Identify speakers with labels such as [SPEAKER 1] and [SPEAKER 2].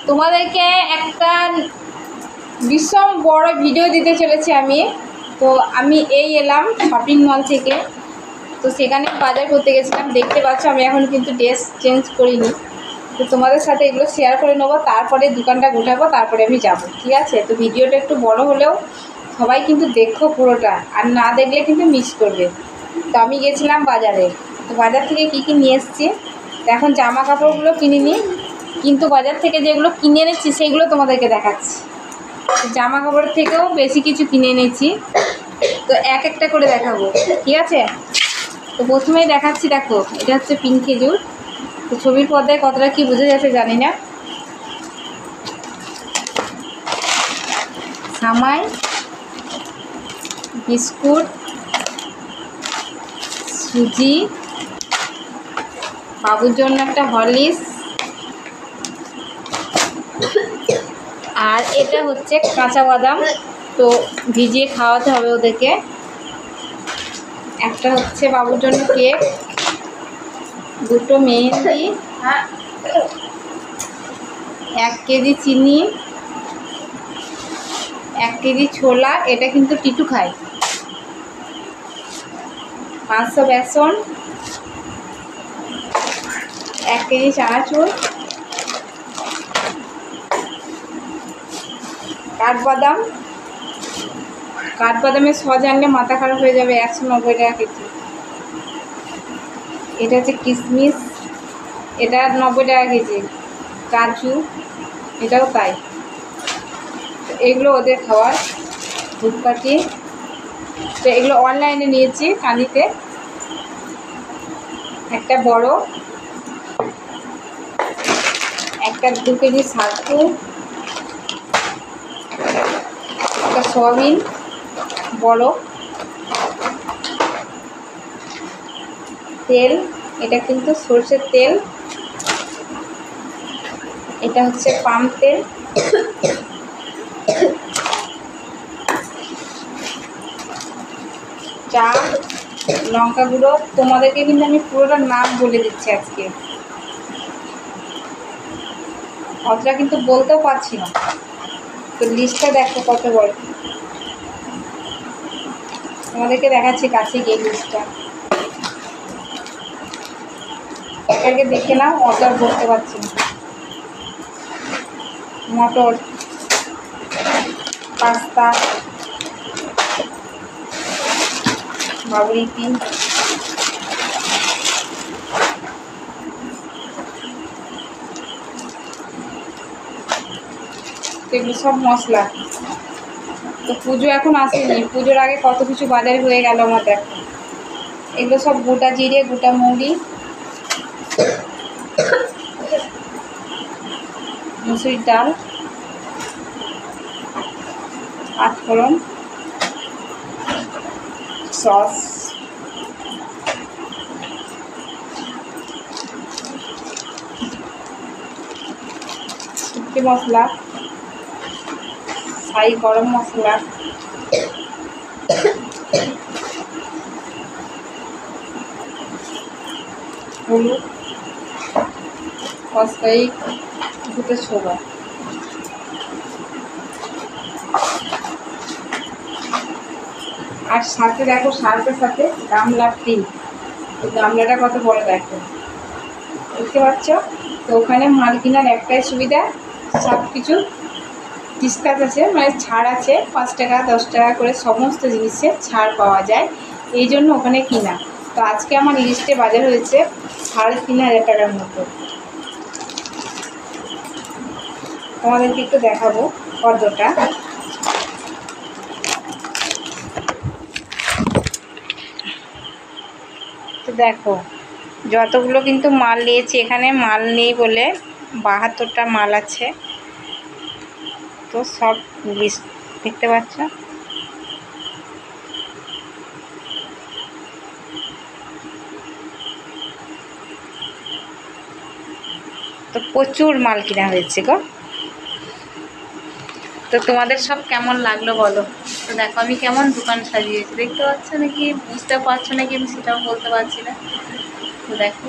[SPEAKER 1] তোমাদেরকে একটা ভীষণ বড় ভিডিও দিতে চলেছি আমি। তো আমি এলাম শপিং মল থেকে। তো সেখানে বাজার করতে গেছিলাম। দেখতে পাচ্ছ আমি এখন কিন্তু ড্রেস চেঞ্জ করিনি। তো তোমাদের সাথে এগুলো শেয়ার করে নেবো, তারপরে দোকানটা গোটাবো, তারপরে আমি যাব, ঠিক আছে? তো ভিডিওটা একটু বড় হলেও সবাই কিন্তু দেখো পুরোটা, আর না দেখলে কিন্তু মিস করবে। তো আমি গেছিলাম বাজারে। তো বাজার থেকে কী কী নিয়ে এসেছি, এখন জামা কাপড়গুলো কিনিনি, কিন্তু বাজার থেকে যেগুলো কিনে এনেছি সেগুলো তোমাদেরকে দেখাচ্ছি। জামা কাপড়ের থেকেও বেশি কিছু কিনে এনেছি, তো এক একটা করে দেখাবো, ঠিক আছে? তো প্রথমেই দেখাচ্ছি, দেখো এটা হচ্ছে পিঙ্ক খেজুর। তো ছবির পর্দায় কতটা কি বোঝা যাচ্ছে জানি না। সামাই, বিস্কুট, সুজি, বাবুর জন্য একটা হরলিক্স, আর এটা হচ্ছে কাঁচা বাদাম, তো ভিজিয়ে খাওয়াতে হবে ওদেরকে। একটা হচ্ছে বাবুর জন্য কেক, দুটো মেহেন্দি, 1 কেজি চিনি, 1 কেজি ছোলা, এটা কিন্তু টিটু খায়, 500 বেসন, 1 কেজি চানাচুর, কাঠবাদাম, কাঠবাদামের সস আনলে মাথা খারাপ হয়ে যাবে, 190 টাকা কেজি। এটা হচ্ছে কিশমিশ, এটা 90 টাকা কেজি। কাজু, এটাও তাই। এগুলো ওদের খাওয়ার। ধূপকাঠি, তো এগুলো অনলাইনে নিয়েছি কানিতে। একটা বড়, একটা 2 কেজি ছাতু, একটা সয়াবিন বড়, তেল, এটা কিন্তু সরষের তেল, এটা হচ্ছে পাম তেল, চা, লঙ্কা গুঁড়ো। তোমাদেরকে কিন্তু আমি পুরোটা নাম বলে দিচ্ছি আজকে, অতটা কিন্তু বলতেও পারছি না। তো লিস্টটা দেখো কত বড়, তোমাদেরকে দেখাচ্ছি কাছে গিয়ে লিস্টটা। এটাকে দেখে নাও, অত আর বলতে পারছি না। মটর, পাস্তা, বাবুরি পিন, এগুলো সব মশলা। তো পুজো এখন আসেনি, পুজোর আগে কত কিছু বাজার হয়ে গেল আমার, দেখো। এগুলো সব গোটা জিরে, গোটা মৌরি, মুসুরির ডাল, পাঁচফোড়ন, সস, শুকনো মশলা, ছাই গরম মশলা, হলুদ, কসকাই, দুটো ছোলা। আর সাথে দেখো, সার্ফের সাথে গামলা ফ্রি। গামলাটা কত বড় দেখো, বুঝতে পারছ? তো ওখানে মাল কেনার একটাই সুবিধা, সব কিছু ডিসকাউন্ট আছে, মানে ছাড় আছে, 5 টাকা 10 টাকা করে সমস্ত জিনিসে ছাড় পাওয়া যায়, এই জন্য ওখানে কিনা। তো আজকে আমার লিস্টে বাজার হয়েছে 3,500 টাকার মতো। তোমাদেরকে একটু দেখাবো কতটা। তো দেখো যতগুলো কিন্তু মাল নিয়েছি, এখানে মাল নেই বলে 72টা মাল আছে। তো সব লিস্ট দেখতে পাচ্ছ। তো প্রচুর মাল কিনা হয়েছে গো। তো তোমাদের সব কেমন লাগলো বলো। তো দেখো আমি কেমন দোকান সাজিয়েছি, দেখতে পাচ্ছ নাকি, বুঝতে পারছো নাকি আমি সেটাও বলতে পারছি না। তো দেখো